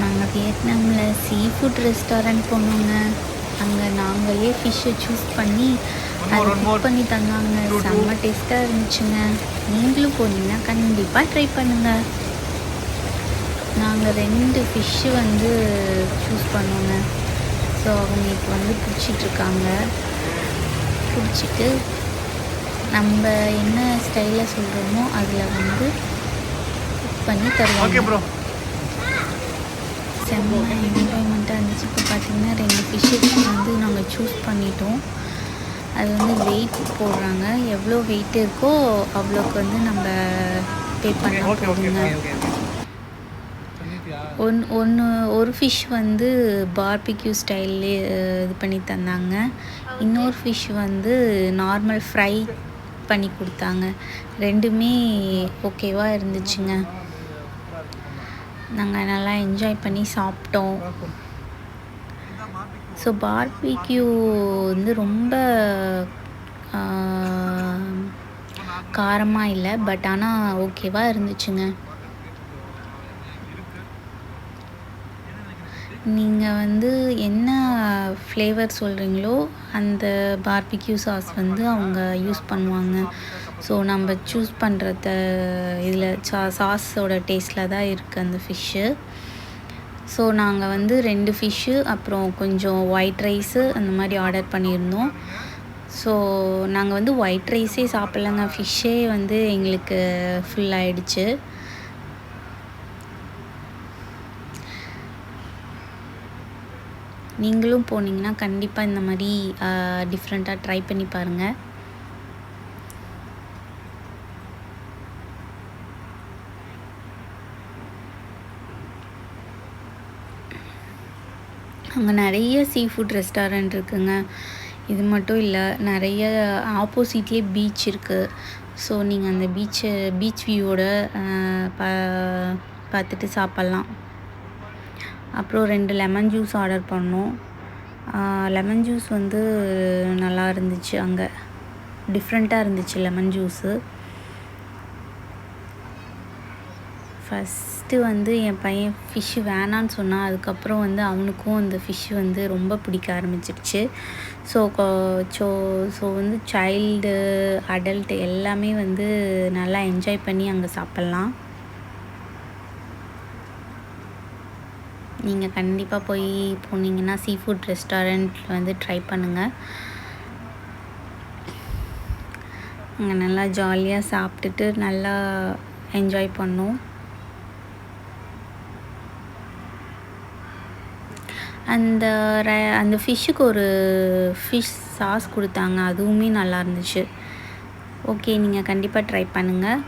நாங்கள் வியட்நாமில் sea food restaurant போனோங்க. அங்கே நாங்களே ஃபிஷ்ஷை சூஸ் பண்ணி அதை குக் பண்ணி தந்தாங்க. செம்ம டேஸ்ட்டாக இருந்துச்சுங்க. நீங்களும் போனீங்கன்னா கண்டிப்பாக ட்ரை பண்ணுங்கள். நாங்கள் 2 ஃபிஷ்ஷு வந்து சூஸ் பண்ணோங்க. ஸோ அவங்களுக்கு வந்து பிடிச்சிட்ருக்காங்க. பிடிச்சிட்டு நம்ம என்ன ஸ்டைலில் சொல்கிறோமோ அதில் வந்து குக் பண்ணி தருவாங்க. செம்ம என்ஜாய்மெண்ட்டாக இருந்துச்சு. இப்போ பார்த்திங்கன்னா 2 ஃபிஷ்ஷுக்கு வந்து நாங்கள் சூஸ் பண்ணிட்டோம். அது வந்து வெயிட் போடுறாங்க. எவ்வளோ வெயிட் இருக்கோ அவ்வளோக்கு வந்து நம்ம பே பண்ணால் போதுங்க. ஒரு ஃபிஷ் வந்து பார்பிக்யூ ஸ்டைல்லே இது பண்ணி தந்தாங்க. இன்னொரு ஃபிஷ் வந்து நார்மல் ஃப்ரை பண்ணி கொடுத்தாங்க. 2மே ஓகேவாக இருந்துச்சுங்க. நாங்கள் நல்லா என்ஜாய் பண்ணி சாப்பிட்டோம். ஸோ பார்பிக்யூ வந்து ரொம்ப காரமாக இல்லை, பட் ஆனால் ஓகேவாக இருந்துச்சுங்க. நீங்கள் வந்து என்ன ஃப்ளேவர் சொல்கிறீங்களோ அந்த பார்பிக்யூ சாஸ் வந்து அவங்க யூஸ் பண்ணுவாங்க. ஸோ நம்ம சூஸ் பண்ணுறத இதில் சாஸோட டேஸ்ட்டில் தான் இருக்குது அந்த ஃபிஷ்ஷு. ஸோ நாங்கள் வந்து 2 ஃபிஷ்ஷு அப்புறம் கொஞ்சம் ஒயிட் ரைஸு அந்த மாதிரி ஆர்டர் பண்ணியிருந்தோம். ஸோ நாங்கள் வந்து ஒயிட் ரைஸே சாப்பிட்லங்க. ஃபிஷ்ஷே வந்து எங்களுக்கு ஃபுல் ஆகிடுச்சு. நீங்களும் போனீங்கன்னா கண்டிப்பாக இந்த மாதிரி டிஃப்ரெண்ட்டாக ட்ரை பண்ணி பாருங்கள். அங்கே நிறைய சீ ஃபுட் ரெஸ்டாரண்ட் இருக்குங்க. இது மட்டும் இல்லை, நிறைய ஆப்போசிட்லேயே பீச் இருக்குது. ஸோ நீங்கள் அந்த பீச் வியூவோட பார்த்துட்டு சாப்பிட்லாம். அப்புறம் 2 லெமன் ஜூஸ் ஆர்டர் பண்ணோம். லெமன் ஜூஸ் வந்து நல்லா இருந்துச்சு. அங்கே டிஃப்ரெண்ட்டாக இருந்துச்சு லெமன் ஜூஸு. ஃபஸ்ட்டு வந்து என் பையன் ஃபிஷ்ஷு வேணான்னு சொன்னான். அதுக்கப்புறம் வந்து அவனுக்கும் அந்த ஃபிஷ்ஷு வந்து ரொம்ப பிடிக்க ஆரம்பிச்சிருச்சு. ஸோ வந்து சைல்டு அடல்ட் எல்லாமே வந்து நல்லா என்ஜாய் பண்ணி அங்கே சாப்பிட்லாம். நீங்கள் கண்டிப்பாக போனீங்கன்னா சீ ஃபுட் ரெஸ்டாரண்ட் வந்து ட்ரை பண்ணுங்கள். அங்கே நல்லா ஜாலியாக சாப்பிட்டுட்டு நல்லா என்ஜாய் பண்ணோம். அந்த ஃபிஷ்ஷுக்கு ஒரு ஃபிஷ் சாஸ் கொடுத்தாங்க. அதுவுமே நல்லா இருந்துச்சு. ஓகே, நீங்கள் கண்டிப்பாக ட்ரை பண்ணுங்கள்.